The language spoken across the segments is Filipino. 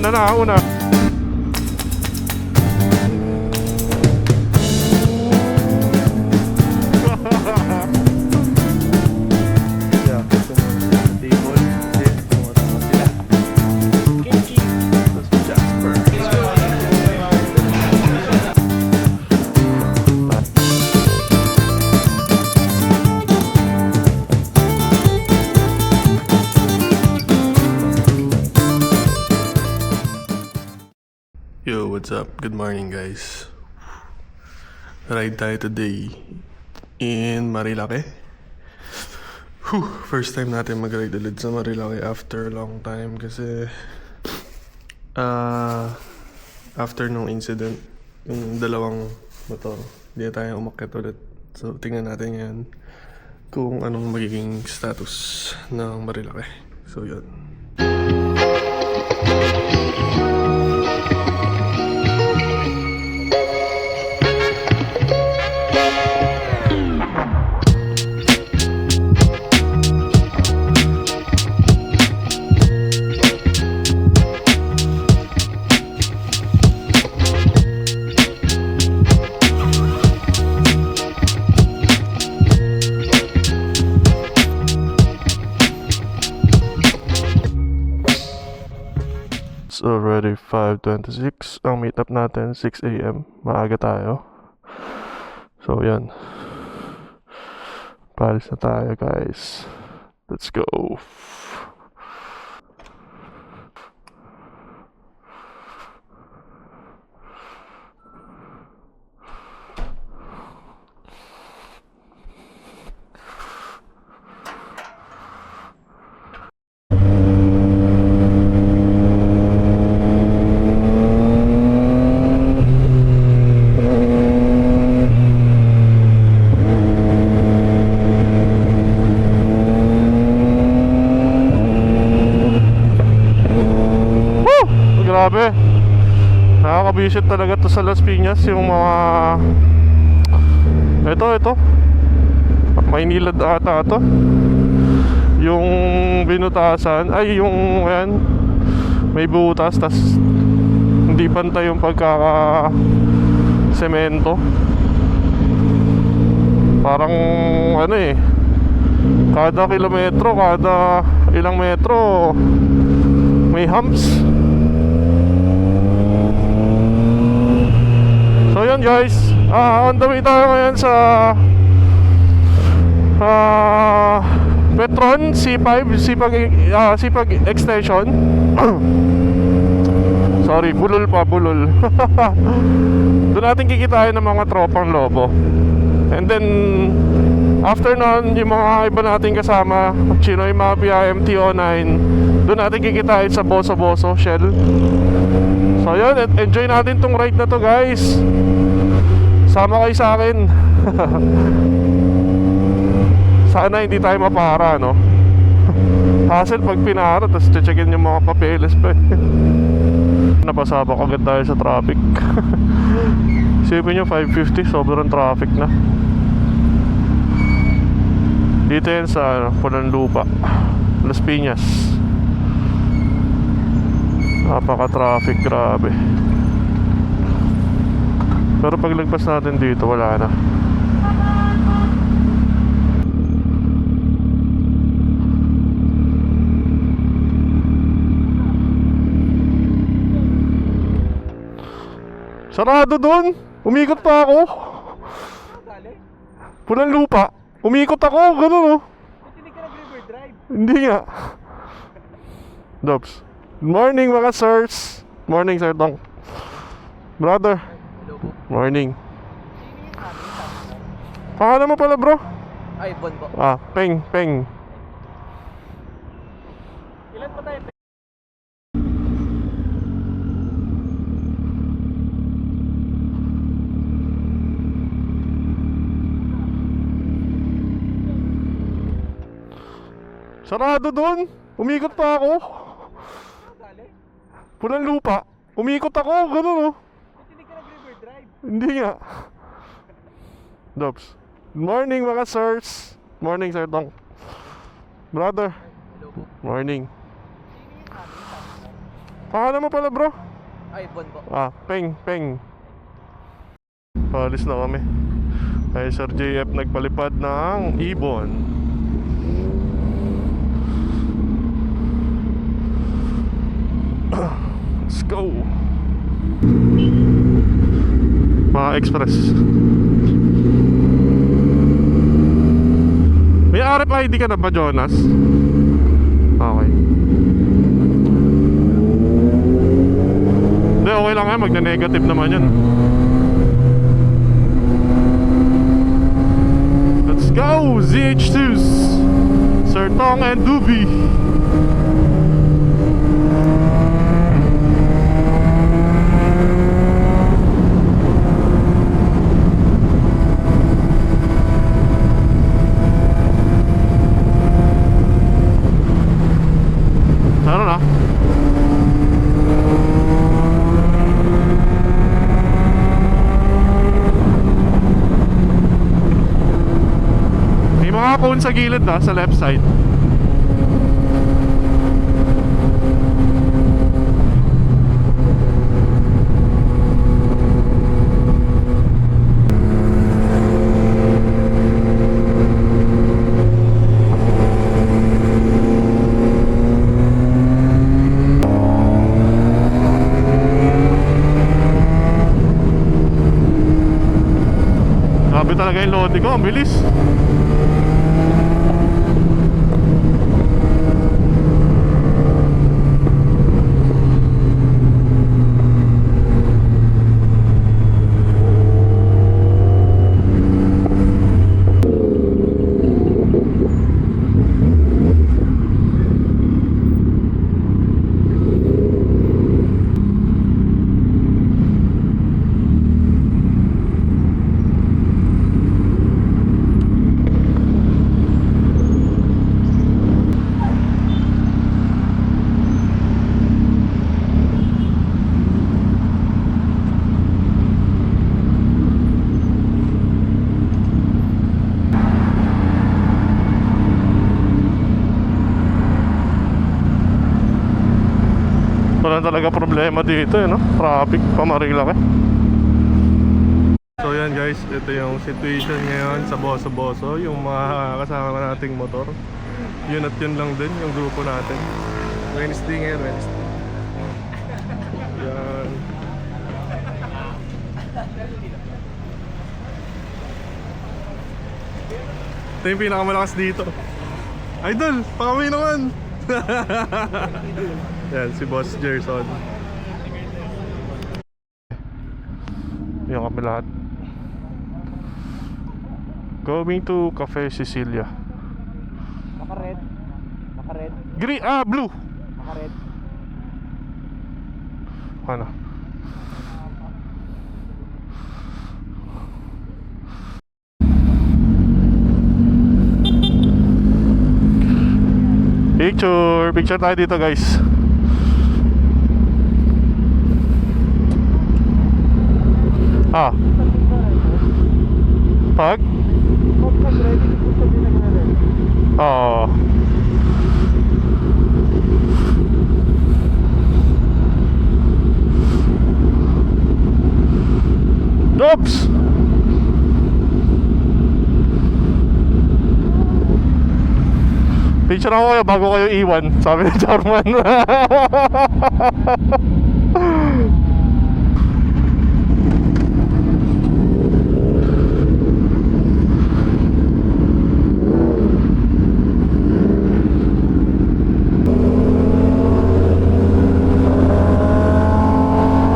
Una. Yo, what's up? Good morning, guys. Ride tayo today in Marilake. First time natin mag-ride ulit sa Marilake after a long time kasi after nung incident, yung dalawang motor, hindi tayo umakyat ulit. So, tingnan natin yan kung anong magiging status ng Marilake. So, yun. It's already 5:26. Ang meetup natin 6 AM. Maaga tayo. So yan. Palis na tayo, guys. Let's go. Grabe, nakakabisit talaga to sa Las Piñas. Yung mga ito Maynila ata to. Yung binutasan, ay yung ayan, may butas, tas hindi pantay yung pagkaka semento. Parang ano kada kilometro, kada ilang metro may humps. So yun, guys, on the way tayo ngayon sa Petron C5 Sipag Extension. Sorry, bulol. Doon natin kikitain ng mga tropang lobo. And then after nun, yung mga iba nating kasama, Chinoy Mafia, MTO9, doon natin kikitain sa Boso Shell. So yun, enjoy natin tong ride na to, guys. Sama kayo sa akin. Sana hindi tayo mapara, no? Hassle pag pinara, tapos checkin yung mga papeles pa. Napasabak agad tayo sa traffic. Isipin nyo, 5:50, sobrang traffic na. Dito yan sa Pulang Lupa, Las Piñas. Napaka-traffic, grabe. Pero paglagpas natin dito, wala na. Sarado doon. Umikot pa ako. Pulang Lupa. Umikot ako, gano'n, oh. Hindi ka nag-river drive? Hindi nga. Dobs. Good morning, mga sirs. Morning, Sir Dong. Brother. Hello po. Morning. Pangalan mo pala, bro? Ay, Bon po. Peng. Ilan pa tayo? Sarado doon. Umikot pa ako. Pulang Lupa. Umikot ako, gano'n, oh. Hindi ka nag-river drive? Hindi nga. Dobs. Good morning, mga sirs. Morning, Sir Dong. Brother. Hello po. Morning. Pangalan mo pala bro? Ay, Bon po. Peng. Palis na kami. Ay Sir JF nagpalipad ng ibon. Let's go. Mga express. May RFID ka na ba, Jonas? Okay. Hindi, okay lang yan. Magne-negative naman yun. Let's go! ZH2s! Sir Tong and Doobie! Ano na? May mga cone sa gilid na, sa left side. Grabe talaga yung lote ko, ang bilis. Wala talaga problema dito no? Traffic pa Marilaki. So yan guys, ito yung situation ngayon sa Boso-Boso. Yung mga kasama nating motor, yun at yun lang din yung grupo natin. Wednesday ngayon, Wednesday. Yan. Ito yung pinakamalakas dito. Idol, pakawin naman. Yan, si Boss Gerson. Yan kami lahat. Going to Cafe Sicilia. Naka-red. Naka-red. Green, blue. Naka-red. Ano? Picture tayo dito guys. Pag? Pag nag-ready, gusto din nag-red. Oo. Oops! Picture ako kayo bago kayo iwan, sabi ni Charman.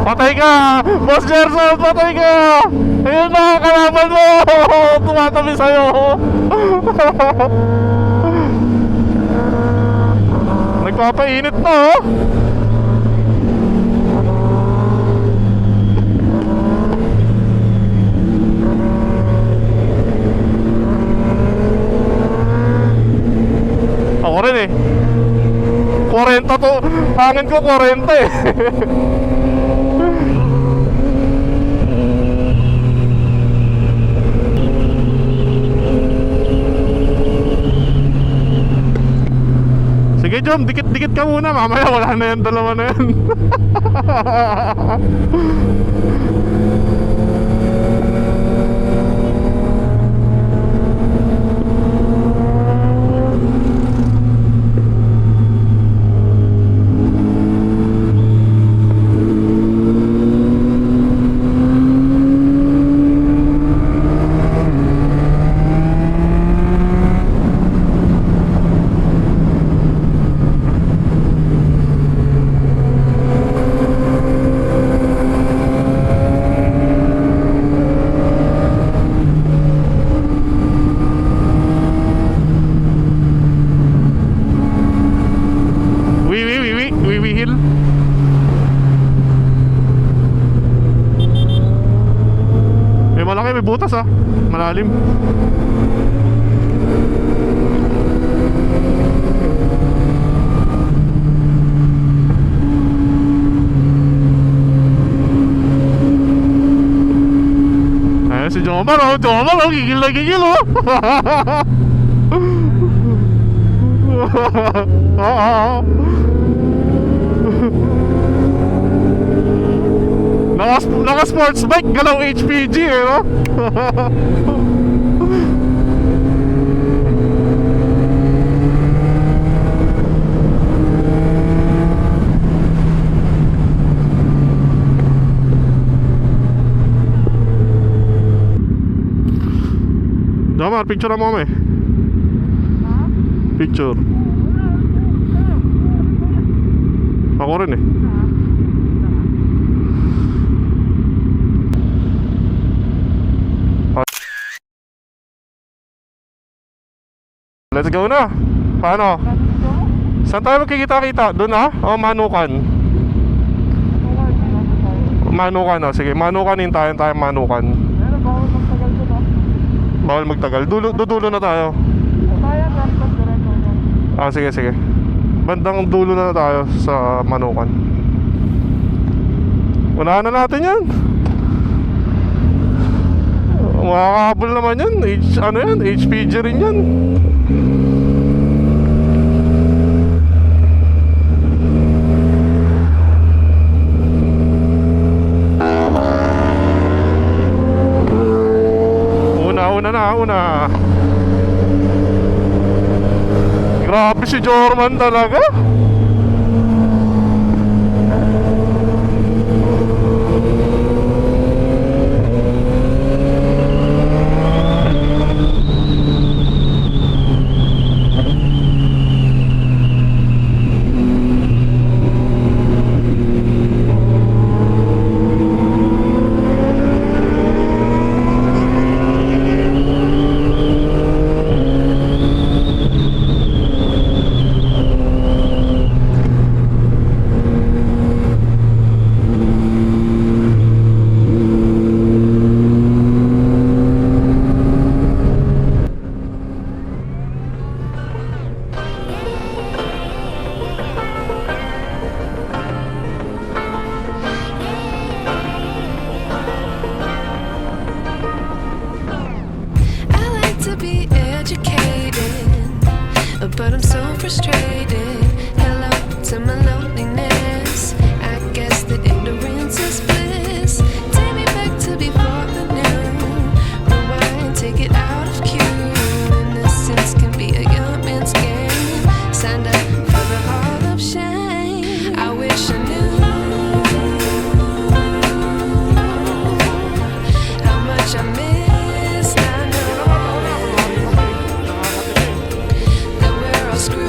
Patay ka! Boss Gerson, patay ka! Ayun na, kalaban mo! Tumatabi sa'yo! Nagpapainit na oh! Ako rin eh 40 to, hangin ko 40 eh. Sige Jom, dikit-dikit ka muna. Mamaya wala na yan, dalawa na yan. Wiwi Hill. May malaki, may butas ah. Malalim. Ayan si Jomar oh. Jomar oh, gigil na gigil oh. Oo. Naka sports bike, galaw HPG eh, no? Damar, picture mo kami. Picture. Ako rin eh. Let's go na. Paano? Saan tayo magkikita-kita? Doon na? O Manukan? Manukan o. Sige, Manukanin tayo Manukan. Pero bawal magtagal ko na. Bawal magtagal. Dulo na tayo. Kaya transport diretso na. Ah, sige, sige. Bandang dulo na tayo sa Manukan. Unahan na natin yan. Makakahabol naman yan. Ano yan? HPG rin yan. Una. Grabe si Jorman talaga. But I'm so frustrated. Hello to my loneliness. I guess that ignorance is bliss. Take me back to before the new. Rewind, take it out of cue. Innocence can be a young man's game. Signed up for the hall of shame. I wish I knew how much I missed. I know that we're all screwed.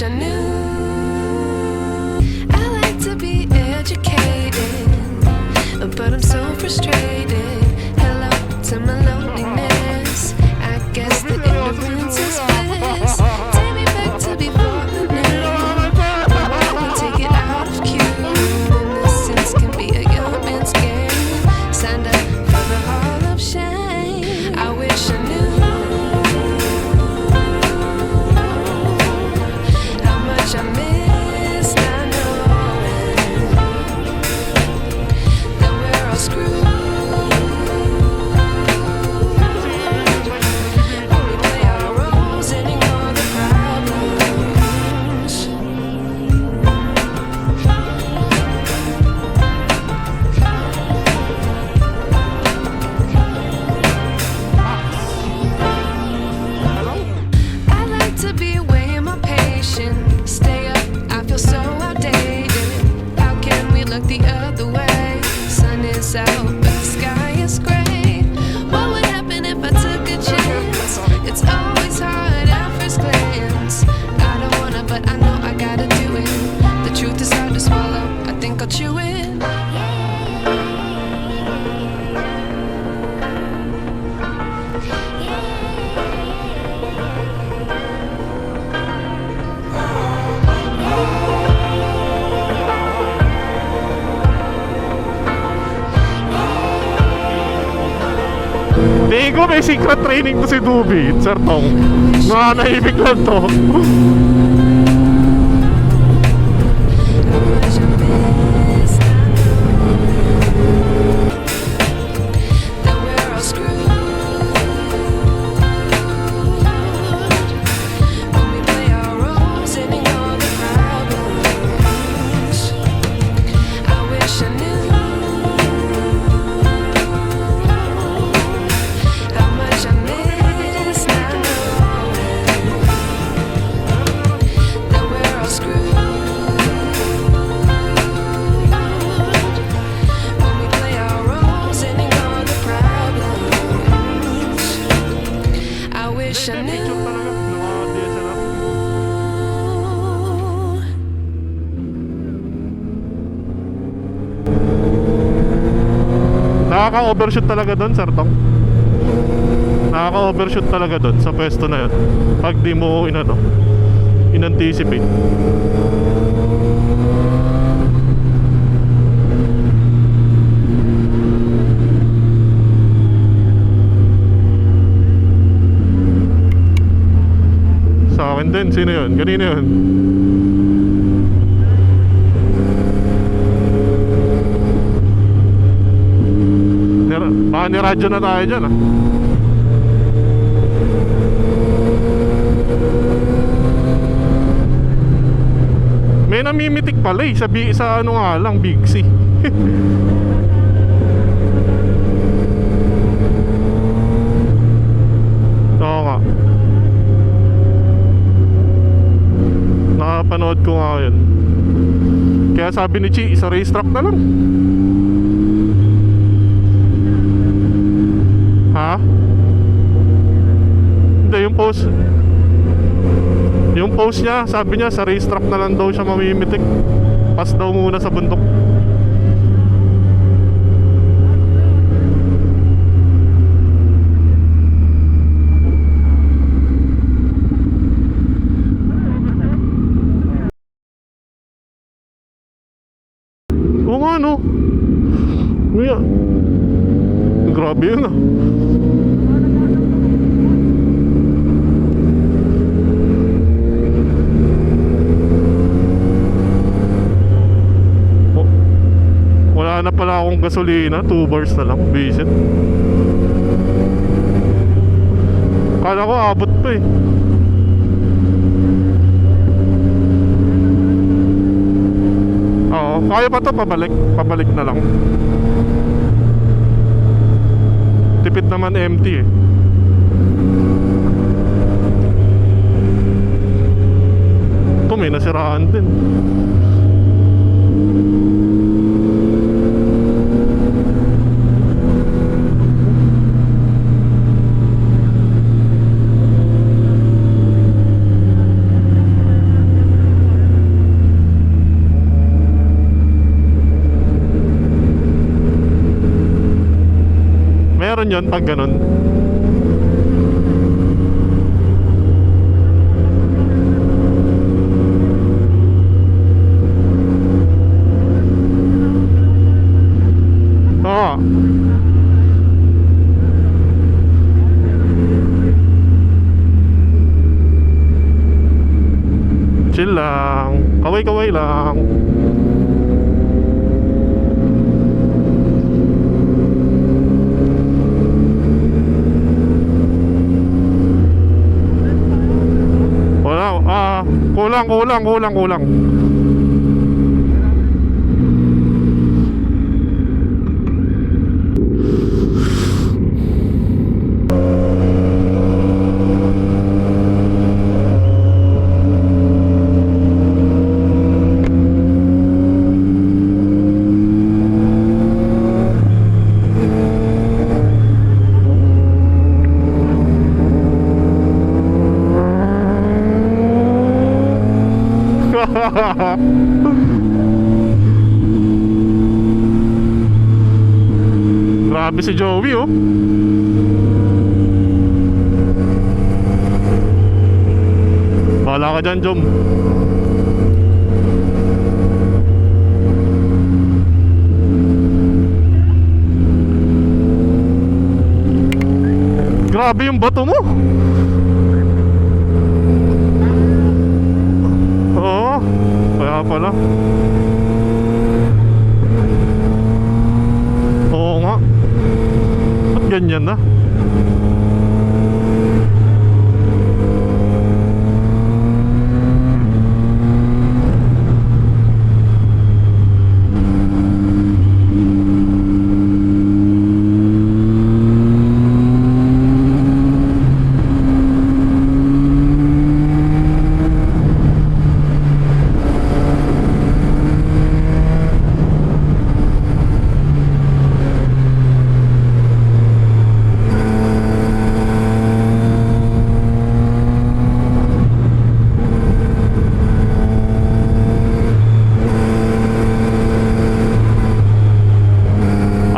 wish I knew. I like to be educated, but I'm so frustrated. Hello to my loneliness. I guess that ignorance is bliss. Take me back to before the new. Take it out of cue. Innocence can be a young man's game. Signed up for the hall of shame. I wish I knew how much I miss not knowing that we're all screwed. When we play our roles and ignore the problems. I like to be away in my patience. Stay up, I feel so outdated. How can we look the other way? Sun is out, but the sky is gray. What would happen if I took a chance? It's always hard at first glance. I don't wanna, but I know I gotta do it. The truth is hard to swallow, I think I'll chew it. Tingin ko may secret training to si Dubi, Sir Tong. Nanahimik lang to. How much I miss not knowing that we're all screwed. When we play our roles and ignore the problems. I wish I knew how much I miss not knowing that we're all screwed. When we play our roles and ignore the problems. I wish I knew. Nakaka-overshoot talaga doon, Sir Tong. Nakaka-overshoot talaga doon sa pwesto na yun. Pag di mo in-anticipate. Sa akin din, sino yun? Kanina yun? Baka niradyo na tayo dyan ah. May namimitik pala eh sa ano nga lang, Big C. Oo nga. Nakapanood ko nga yun. Kaya sabi ni Chi, isa racetrack na lang. Ha? Hindi, yung post niya, sabi niya sa racetrack na lang daw siya mamimitik. Pas daw muna sa bundok. Oo nga no. Grabe yun ah. Wala na pala akong gasolina, 2 bars na lang, visit. Kala ko abot pa eh. Oo, kaya pa to, pabalik na lang. Tipid naman empty eh. Ito may nasiraan din. yun pag ganun. Oo. Chill lang. Kaway-kaway lang. Wala, kulang. Grabe si Joey, oh. Wala ka dyan, Jom. Grabe yung bato mo. Oo, kaya pala. Oo nga. Ba't ganyan na?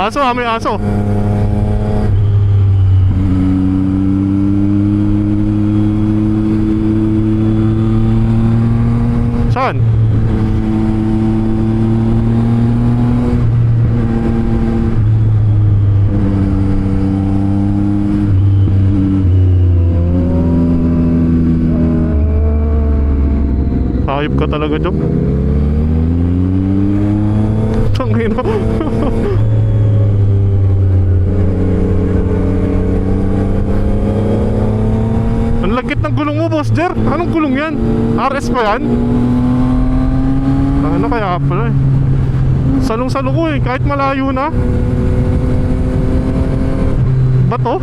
Aso, may aso. Saan? Hayop ka talaga, Job. Tangina. Ang lagkit ng gulong mo, Boss Jer. Anong gulong yan? RS pa yan? Ano kaya pala eh. Salong-salo ko eh, kahit malayo na. Bato?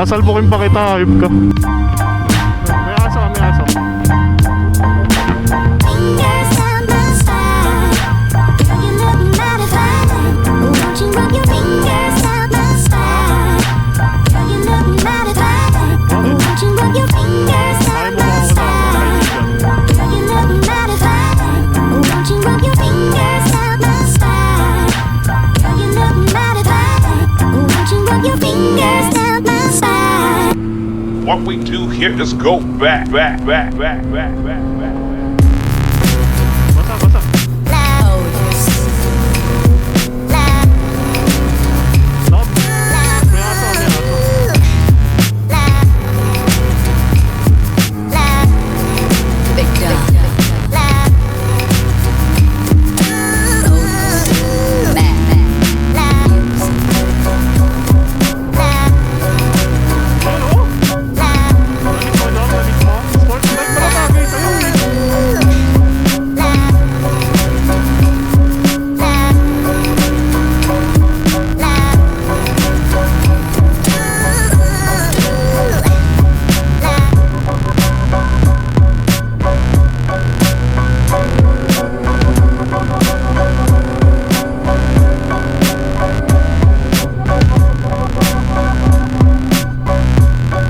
Sasalbukin pa kita, ayop ka. May aso ka, may aso. Fingers down my spine. Girl, you look mighty fine. Won't you rub your fingers down my spine? Girl, you look mighty fine. Won't you rub your fingers down my spine? Girl, you look mighty fine. Won't you rub your fingers down my spine? Girl, you look mighty fine. Won't you rub your fingers down my spine? What we do here is go back. Basa, basa. Love. May aso, may aso. Big dog. Ano? Lamig mo? Sports bike pala bagay sa'yo. Uy,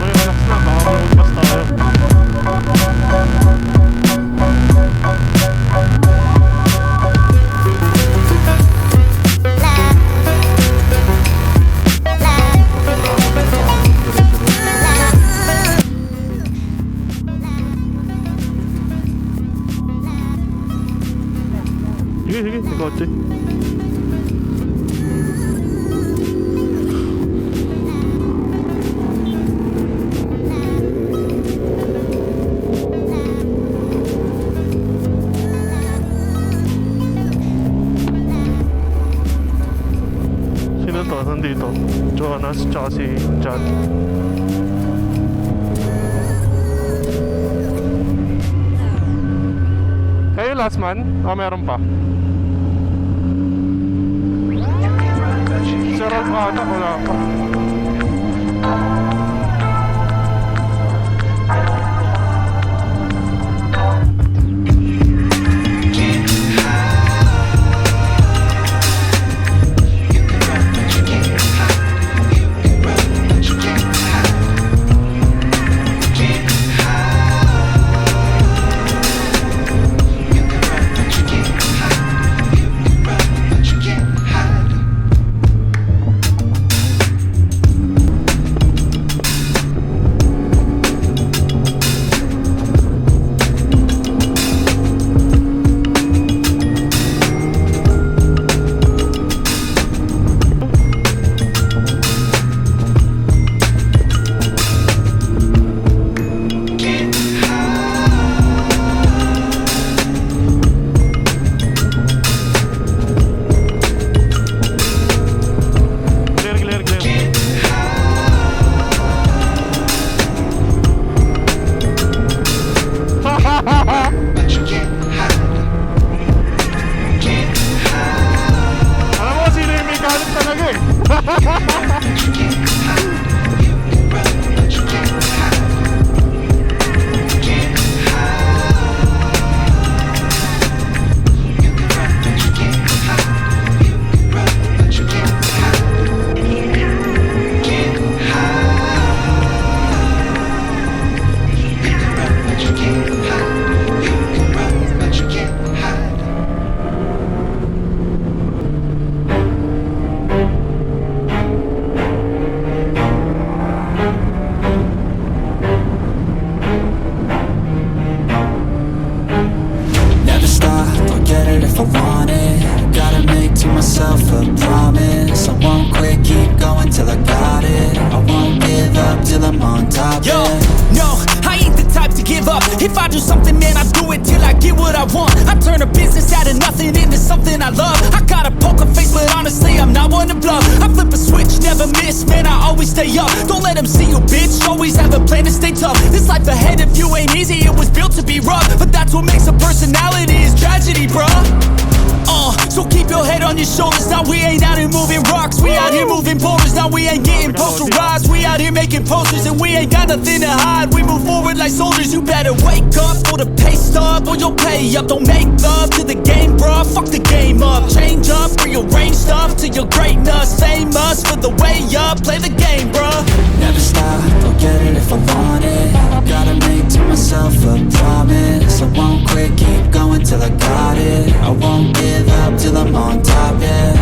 relax na, baka malagpas tayo. Sige, sige, may kotse. Sino to? Nandito? Jonas, tsaka si John. Kayo last man? O meron pa? Si Rolf ata, wala pa. Clear, clear, clear. Alam mo sino yung may galit talaga eh. Never stop, I'll get it if I want it. Gotta make to myself a promise. I won't quit, keep going till I got it. I won't give up till I'm on top. Yo, yeah. no, I ain't the type to give up. If I do something, man, I do it till I get what I want. I turn a business out of nothing into something I love. I got a poker face, but honestly, I'm not one to bluff. I flip a switch, never miss, man, I always stay up. Don't let them see you, bitch, always have a plan to stay tough. This life ahead of you ain't easy, it was built to be rough. But that's what makes a personality, is tragedy, bruh. So keep your head on your shoulders. Now we ain't out here moving rocks, we out here moving boulders. Now we ain't getting posterized, we out here making posters, and we ain't got nothing to hide. We move forward like soldiers. You better wake up for the pay stub, or you'll pay up. Don't make love to the game, bruh. Fuck the game up. Change up, rearrange stuff to your greatness. Famous for the way up. Play the game, bruh. Never stop, I'll get it if I want it. Gotta make to myself a promise. I won't quit, keep going till I got it. I won't give up till I'm on top, yeah.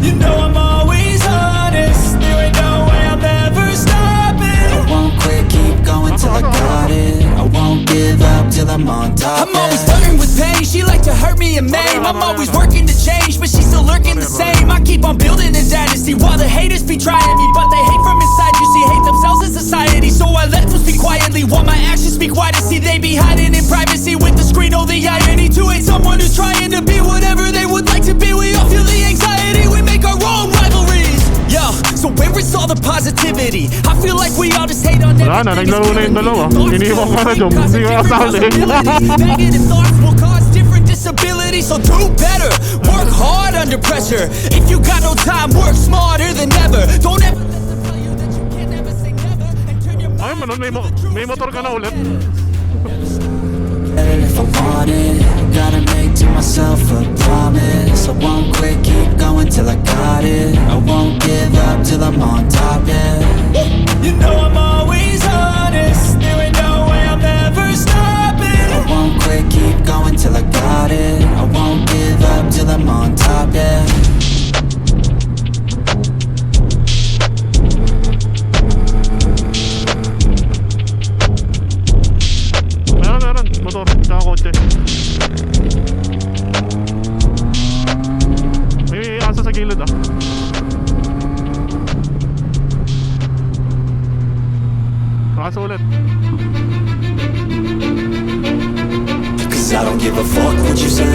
You know I'm always honest. There ain't no way I'm ever stopping. I won't quit, keep going till I got it. I won't give up till I'm on top, I'm always yeah. flirting with pain. She like to hurt me and maim. I'm always working to change, but she's still lurking the same. I keep on building a dynasty while the haters be trying me, but they hate from inside. You see, hate themselves in society, so I let them speak quietly while my actions speak wider. See, they be hiding in privacy with the screen. Oh, the irony to hate someone who's trying to be whatever they would like to be. We all feel the anxiety. We make our own rivalries. Yo, so where is all the positivity? I feel like we all just hate on Wala na, naglaro na yung dalawa. Iniwan ko na dyan, hindi ka kasali. Negative thoughts will cause different disabilities, so do better. Work hard under pressure. If you got no time, work smarter than ever. Don't ever let them tell you that you can never say never. And turn your Ay, manon, may motor ka na ulit. Get it if I want it. Gotta make to myself a promise. I won't quit, keep going till I got it. I won't give up till I'm on top, yeah. You know I'm always honest. There ain't no way I'm ever stopping. I won't quit, keep going till I got it. I won't give up till I'm on top, yeah. Meron, motor, tsaka kotse. May asa sa gilid ah. Nakasulit. Cause I don't give a fuck what you say.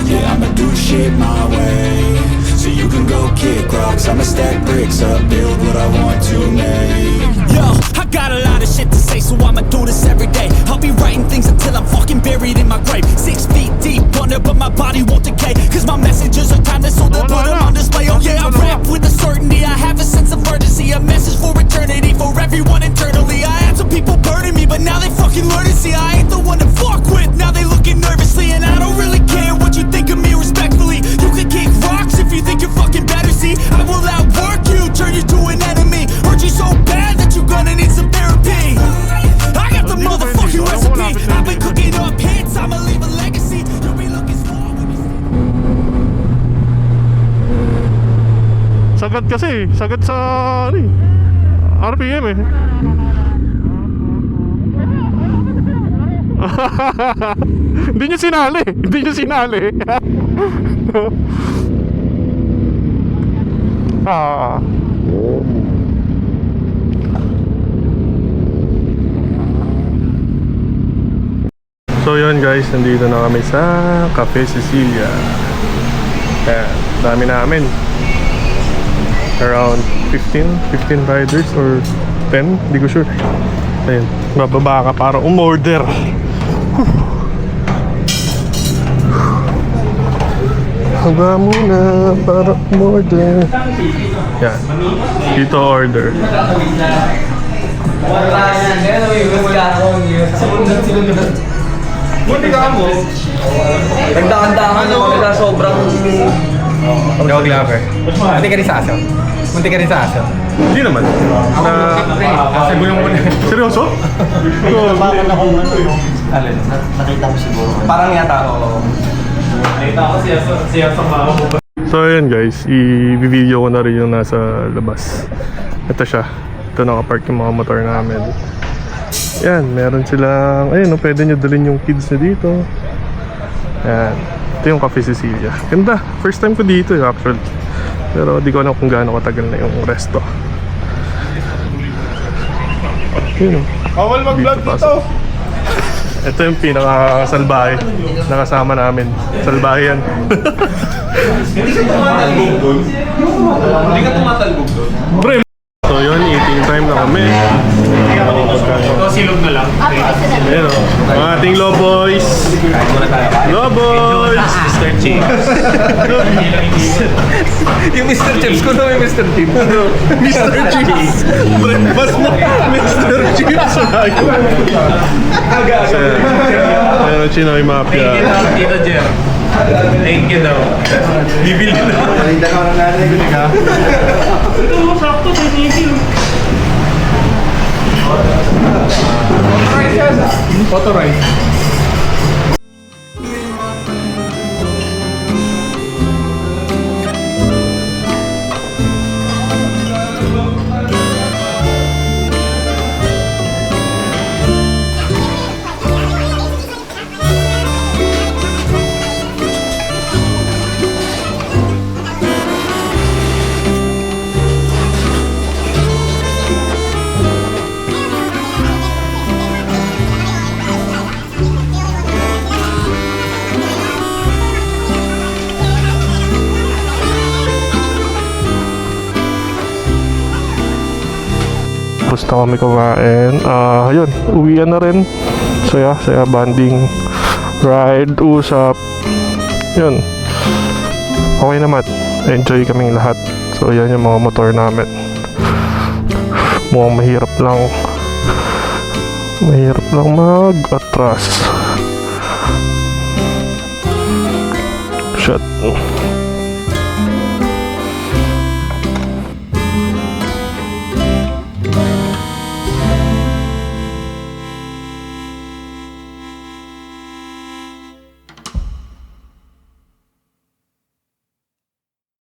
Yeah, I'ma do shit my way. So you can go kick rocks, I'ma stack bricks up, build what I want to make. Yo, I got a lot of shit to say, so I'ma do this every day. I'll be writing things until I'm fucking buried in my grave. 6 feet deep under, but my body won't decay. Cause my messages are timeless, so they'll put them on display. Oh yeah, I rap with a certainty. I have a sense of urgency, a message for eternity, for everyone internally. I had some people burning me, but now they fucking learn to see I ain't the one to fuck with. Now they looking nervously, and I don't really care what you think of me respectfully. You can kick rocks if you think you're fucking better, see. I will outwork you, turn you to an enemy. Hurt you so bad that you're gonna need some therapy. I got the motherfucking recipe. I've been cooking up hits, I'ma leave a legacy. You'll be looking small when you Sagad kasi, sagad sa ano eh, RPM eh. Hindi nyo sinali, hindi nyo sinali. Ah. So yun guys, nandito na kami sa Cafe Cecilia. Ayan, dami namin. Around 15 riders or 10, hindi ko sure. Ayun, bababa ka para umorder. Haba muna para umorder. Yan, dito order. Buti ka mo. Nagdakan-dakan ako na sobrang... Gawag lover. Munti ka rin sa aso. Munti ka rin sa aso. Hindi naman. Sabi mo muna. Seryoso? Nabakan ako alin? Nakita ko siguro. Parang yata ako. Nakita ko siya sa mga. So ayan guys, i-video ko na rin yung nasa labas. Ito siya. Ito nakapark yung mga motor namin. Yan, meron silang, ayun, pwede nyo dalhin yung kids na dito. Yan, ito yung Cafe Cecilia. Ganda, first time ko dito actually. Pero di ko alam kung gaano katagal na yung resto. Yun o. Bawal mag-vlog dito. Ito yung pinaka-salbahe na kasama namin. Salbahe yan. Hindi ka tumatalbog doon? Hindi ka tumatalbog doon? Pre, so yun, eating time na kami. Silog na lang. Ayun o. Mga ating Loboys. Kain muna tayo. Loboys! Mr. Chips. Yung Mr. Chips ko na may Mr. Chips. Mr. Chips! Breakfast mo, Mr. Chips! Ayan, Chinoy Mafia. Thank you daw, Tito Jer. Thank you daw. Bibili daw. Bili ka? Photo rice. Tapos na kami kumain. Ayun, uwian na rin. Saya, banding, ride, usap. Yun. Okay naman. Enjoy kaming lahat. So, yan yung mga motor namin. Mukhang mahirap lang. Mahirap lang mag-atras. Shit.